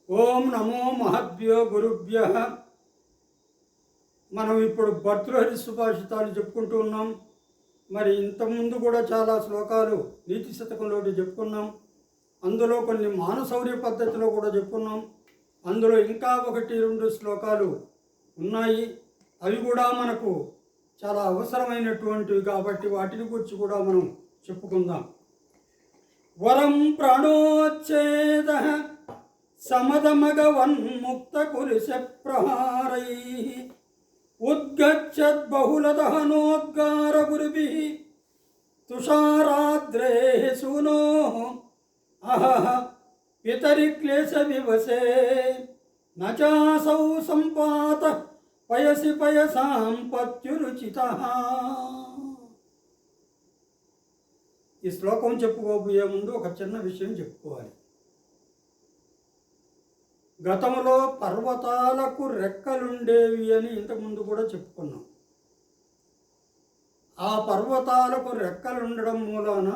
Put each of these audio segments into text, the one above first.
ఓం నమో మహద్భ్యో గురుభ్య. మనం ఇప్పుడు భర్తృహరి సుభాషితాలు చెప్పుకుంటూ ఉన్నాం. మరి ఇంతకుముందు కూడా చాలా శ్లోకాలు నీతి శతకంలో చెప్పుకున్నాం. అందులో కొన్ని మానసౌర్య పద్ధతిలో కూడా చెప్పుకున్నాం. అందులో ఇంకా 1-2 శ్లోకాలు ఉన్నాయి. అవి కూడా మనకు చాలా అవసరమైనటువంటివి కాబట్టి వాటిని గురించి కూడా మనం చెప్పుకుందాం. వరం ప్రాణోచ్ఛేద సమదమగవన్ముక్తకులిశ ప్రహారైః ఉద్గచ్చద్బహుళదహనోద్గారగురుభిః తుషారాద్రేః సూనోః అహః పితరి క్లేశ వివసే నచాసౌ సంపాతః పయసి పయసాం పత్యురుచితః. ఈ శ్లోకం చెప్పుకోబోయే ముందు ఒక చిన్న విషయం చెప్పుకోవాలి. గతంలో పర్వతాలకు రెక్కలుండేవి అని ఇంతకుముందు కూడా చెప్పుకున్నాం. ఆ పర్వతాలకు రెక్కలు ఉండడం మూలాన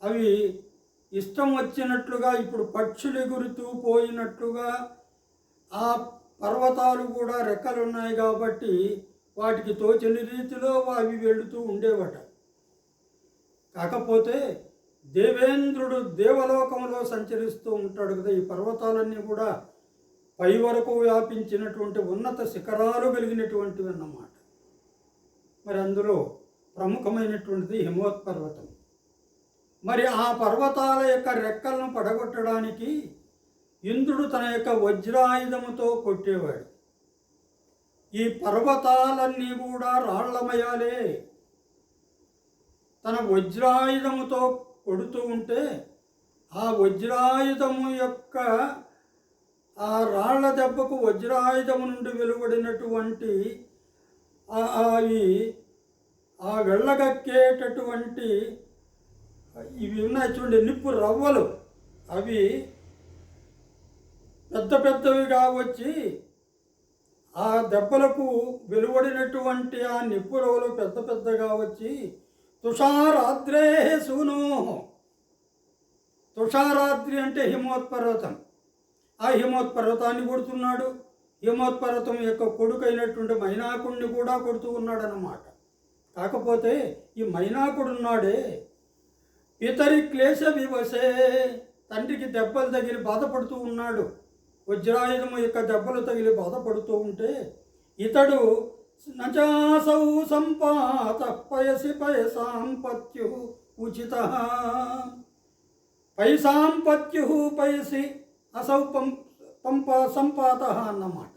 అవి ఇష్టం వచ్చినట్లుగా ఇప్పుడు పక్షులు ఎగురుతూ పోయినట్లుగా ఆ పర్వతాలు కూడా రెక్కలు ఉన్నాయి కాబట్టి వాటికి తోచని రీతిలో అవి వెళుతూ ఉండేవట. కాకపోతే దేవేంద్రుడు దేవలోకంలో సంచరిస్తూ ఉంటాడు కదా. ఈ పర్వతాలన్నీ కూడా పై వరకు వ్యాపించినటువంటి ఉన్నత శిఖరాలు కలిగినటువంటివి అన్నమాట. మరి అందులో ప్రముఖమైనటువంటిది హిమవత్పర్వతం. మరి ఆ పర్వతాల యొక్క రెక్కలను పడగొట్టడానికి ఇంద్రుడు తన యొక్క వజ్రాయుధముతో కొట్టేవాడు. ఈ పర్వతాలన్నీ కూడా రాళ్లమయాలే. తన వజ్రాయుధముతో కొడుతూ ఉంటే ఆ వజ్రాయుధము యొక్క ఆ రాళ్ల దెబ్బకు వజ్రాయుధము నుండి వెలువడినటువంటి అవి ఆ వెళ్ళగక్కేటటువంటి ఇవి ఉన్నాయి చూడండి, నిప్పు రవ్వలు. అవి పెద్ద పెద్దవిగా వచ్చి ఆ దెబ్బలకు వెలువడినటువంటి ఆ నిప్పు రవ్వలు పెద్ద పెద్దగా వచ్చి తుషారాద్రే సూనో. తుషారాద్రి అంటే హిమవత్పర్వతం. ఆ హిమవత్పర్వతాన్ని కొడుతున్నాడు. హిమవత్పర్వతం యొక్క కొడుకైనటువంటి మైనాకుడిని కూడా కొడుతూ ఉన్నాడు అన్నమాట. కాకపోతే ఈ మైనాకుడున్నాడే పితరి క్లేశ వివసే, తండ్రికి దెబ్బలు తగిలి బాధపడుతూ ఉన్నాడు. వజ్రాయుధము యొక్క దెబ్బలు తగిలి బాధపడుతూ ఉంటే ఇతడు నచాసౌ సంపాత పయసి పయసాం పత్యు ఉచిత. పైసాం పత్యు పయసి అసౌ సంపాత అన్నమాట.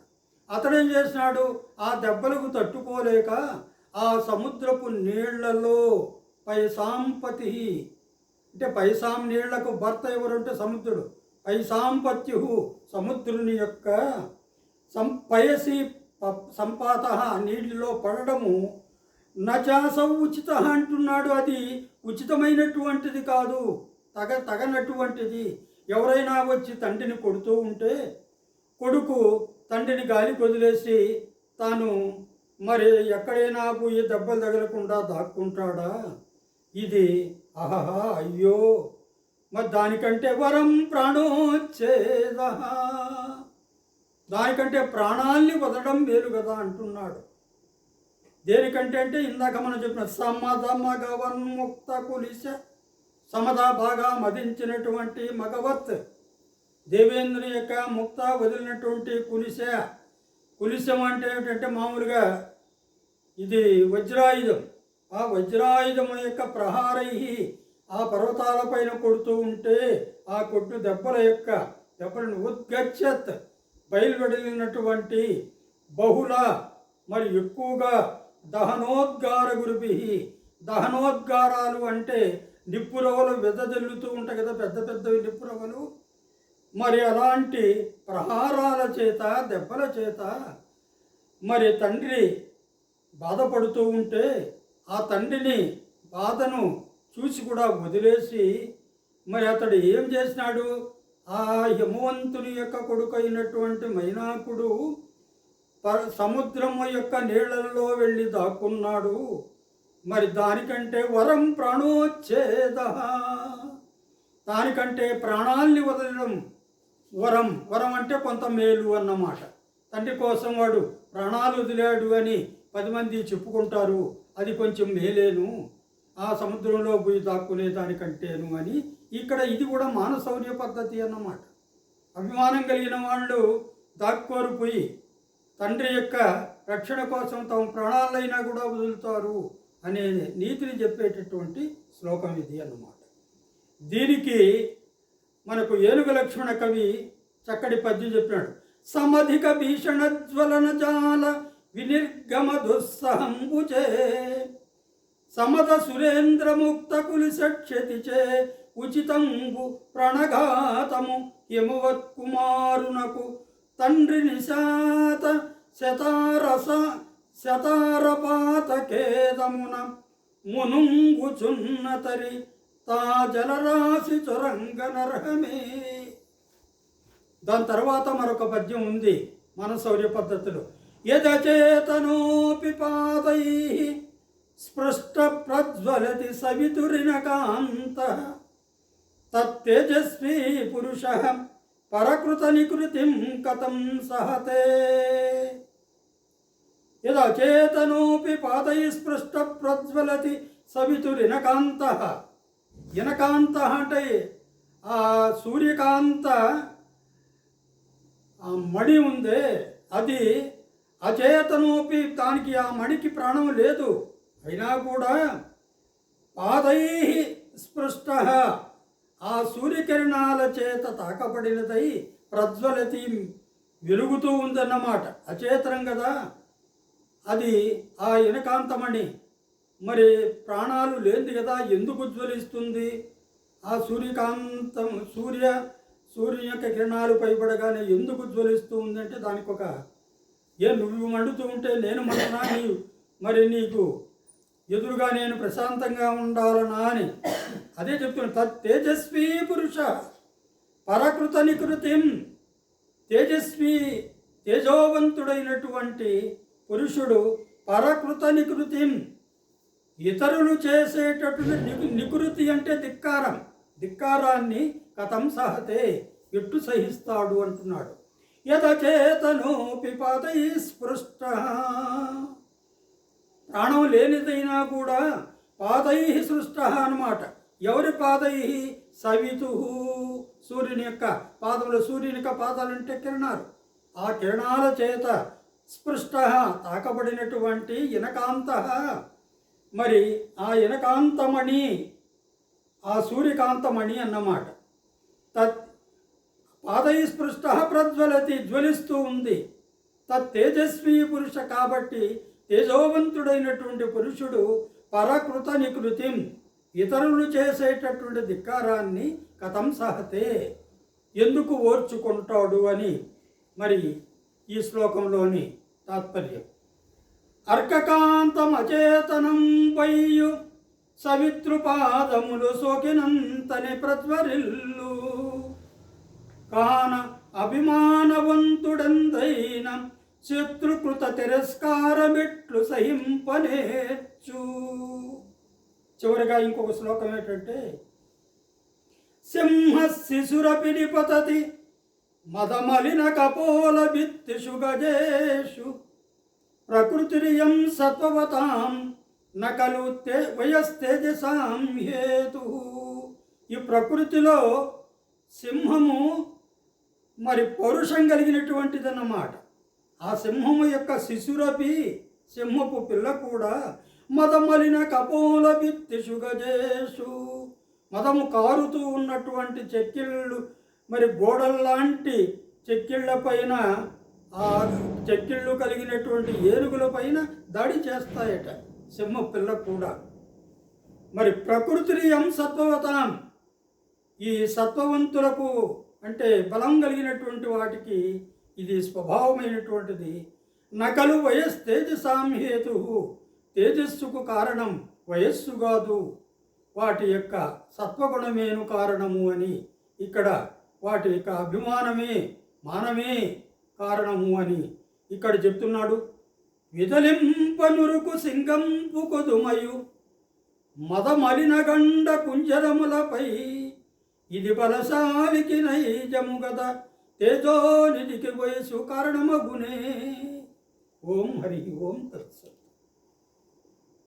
అతడేం చేసినాడు, ఆ దెబ్బలకు తట్టుకోలేక ఆ సముద్రపు నీళ్లలో పైసాంపతి అంటే పైసాం నీళ్లకు భర్త ఎవరంటే సముద్రుడు. పైసాంపత్యు సముద్రుని యొక్క పయసి సంపాత నీటిలో పడడము నచాసౌ ఉచిత అంటున్నాడు. అది ఉచితమైనటువంటిది కాదు, తగనటువంటిది. ఎవరైనా వచ్చి తండ్రిని కొడుతూ ఉంటే కొడుకు తండ్రిని గాలికి వదిలేసి తాను మరి ఎక్కడైనా పోయి దెబ్బలు తగలకుండా దాక్కుంటాడా? ఇది అహహా అయ్యో. మరి దానికంటే వరం ప్రాణోచ్ఛేద, దానికంటే ప్రాణాల్ని వదలడం మేలు కదా అంటున్నాడు. దేనికంటే అంటే ఇందాక మనం చెప్పిన సమదమగవన్ముక్త కులిశ, సమదా బాగా మదించినటువంటి మగవత్ దేవేంద్రుని యొక్క ముక్త వదిలినటువంటి కులిశ. కులిశం అంటే ఏమిటంటే మామూలుగా ఇది వజ్రాయుధం. ఆ వజ్రాయుధం యొక్క ప్రహారై ఆ పర్వతాలపైన కొడుతూ ఉంటే ఆ కొట్టు దెబ్బలను ఉద్గచ్చత్ బయలువెడినటువంటి బహుళ మరి ఎక్కువగా దహనోద్గార గురుభి. దహనోద్గారాలు అంటే నిప్పురవలు వెదజల్లుతూ ఉంటాయి కదా, పెద్ద పెద్దవి నిప్పురవలు. మరి అలాంటి ప్రహారాల చేత దెబ్బల చేత మరి తండ్రి బాధపడుతూ ఉంటే ఆ తండ్రిని బాధను చూసి కూడా వదిలేసి మరి అతడు ఏం చేసినాడు, ఆ హిమవంతుని యొక్క కొడుకైనటువంటి మైనాకుడు సముద్రము యొక్క నీళ్లలో వెళ్ళి దాక్కున్నాడు. మరి దానికంటే వరం ప్రాణోచ్ఛేద, దానికంటే ప్రాణాల్ని వదలడం వరం. వరం అంటే కొంత మేలు అన్నమాట. తండ్రి కోసం వాడు ప్రాణాలు వదిలాడు అని 10 మంది చెప్పుకుంటారు. అది కొంచెం మేలేను, ఆ సముద్రంలో పోయి దాక్కునే దానికంటేను అని. ఇక్కడ ఇది కూడా మానసౌర్య పద్ధతి అన్నమాట. అభిమానం కలిగిన వాళ్ళు దాక్కోరు పోయి తండ్రి యొక్క రక్షణ కోసం తమ ప్రాణాలైనా కూడా వదులుతారు అనే నీతిని చెప్పేటటువంటి శ్లోకం ఇది అన్నమాట. దీనికి మనకు ఏనుగు లక్ష్మణ కవి చక్కటి పద్యం చెప్పినాడు. సమధిక భీషణ జ్వలన జాల వినిర్గమ దుస్సహంబుచే సమద సురేంద్ర ముక్త కులిసక్షతిచే ఉచితంబు ప్రణఘాతము హిమవత్ కుమారునకు తండ్రి నిశాత శతారపాతకేదమున మునుంగుచున్నతరి తా జలరాశి చొరంగ నరహమే. దాని తర్వాత మరొక పద్యం ఉంది మానసౌర్య పద్ధతిలో. యదచేతనోపి పాదై స్పృష్ట ప్రజ్వలతి సవితురినకాంత తత్తేజస్వీ పురుష పరకృత నికృతిం కథం సహతే. యదచేతనోపి పాదై స్పృష్ట ప్రజ్వలతి సవితురినకాంత. ఇనకాంత అంటే ఆ సూర్యకాంత ఆ మణి ఉందే అది అచేతనోపి, దానికి ఆ మణికి ప్రాణం లేదు, అయినా కూడా పాదై స్పృష్ట ఆ సూర్యకిరణాల చేత తాకబడినదై ప్రజ్వలతి వెలుగుతూ ఉందన్నమాట. అచేతనం కదా అది. ఆ ఇనకాంతమణి మరి ప్రాణాలు లేనిది కదా, ఎందుకు జ్వలిస్తుంది? ఆ సూర్యకాంతం సూర్యుని యొక్క కిరణాలు పైపడగానే ఎందుకు జ్వలిస్తూ ఉందంటే దానికి ఒక నువ్వు మండుతూ ఉంటే నేను మండునా, మరి నీకు ఎదురుగా నేను ప్రశాంతంగా ఉండాలనా అని అదే చెప్తున్నాను. తేజస్వీ పురుష పరకృత నికృతిం. తేజస్వి తేజోవంతుడైనటువంటి పురుషుడు పరకృత నికృతిం, ఇతరులు చేసేటటువంటి నికృతి అంటే ధిక్కారం, ధిక్కారాన్ని కథం సహతే ఎట్టు సహిస్తాడు అంటున్నాడు. యదచేతనోపి పాదై స్పృష్ట, ప్రాణం లేనిదైనా కూడా పాదై సృష్ట అన్నమాట. ఎవరి పాదై? సవితు, సూర్యుని యొక్క పాదములు. సూర్యుని యొక్క పాదాలంటే కిరణాలు. ఆ కిరణాల చేత స్పృష్ట తాకబడినటువంటి ఇనకాంత, మరి ఆ ఇనకాంతమణి ఆ సూర్యకాంతమణి అన్నమాట. తత్ పాదై స్పృష్ట ప్రజ్వలతి, జ్వలిస్తూ ఉంది. తత్ తేజస్వీ పురుష, కాబట్టి తేజోవంతుడైనటువంటి పురుషుడు పరకృత నికృతిం, ఇతరులు చేసేటటువంటి ధిక్కారాన్ని కథం సహతే ఎందుకు ఓర్చుకుంటాడు అని మరి ఈ శ్లోకంలోని తాత్పర్యం. అర్కకాంతం అచేతనం వయ్యు సవితృపాదములు సోకినంతని ప్రజ్వరిల్లు కాన అభిమానవంతుడందైన శత్రుకృత తిరస్కారమిట్లు సహింపనేర్చు. చివరిగా ఇంకొక శ్లోకం ఏంటంటే, సింహ శిశురపిడి పతతి మదమలిన కపోల భిత్తిషు గజేషు ప్రకృతిరియం సత్వవతాం నకలు వయస్తేజసాం హేతు. ఈ ప్రకృతిలో సింహము మరి పౌరుషం కలిగినటువంటిదన్నమాట. ఆ సింహము యొక్క శిశురపి, సింహపు పిల్ల కూడా మదమలిన కపోల భిత్తిషు గజేషు, మదము కారుతూ ఉన్నటువంటి చెక్కిళ్ళు, మరి గోడల్లాంటి చెక్కిళ్ళ పైన, ఆ చెక్కిళ్ళు కలిగినటువంటి ఏనుగుల పైన దాడి చేస్తాయట సింహ పిల్ల కూడా. మరి ప్రకృతిరియం సత్వవతాం, ఈ సత్వవంతులకు అంటే బలం కలిగినటువంటి వాటికి ఇది స్వభావమైనటువంటిది. నకలు వయస్తేజసాం హేతు, తేజస్సుకు కారణం వయస్సు కాదు, వాటి యొక్క సత్వగుణమేను కారణము అని. ఇక్కడ వాటి యొక్క అభిమానమే మానమే కారణము అని ఇక్కడ చెప్తున్నాడు. విదలింపనురుకు సింగంపు కొదుమయు మదమలిన గండ కుంజరములపై ఇది బలశాలికి నైజము గద తేజోనిధికి వయసు కారణమగునే. ఓం హరి ఓం తత్సత్.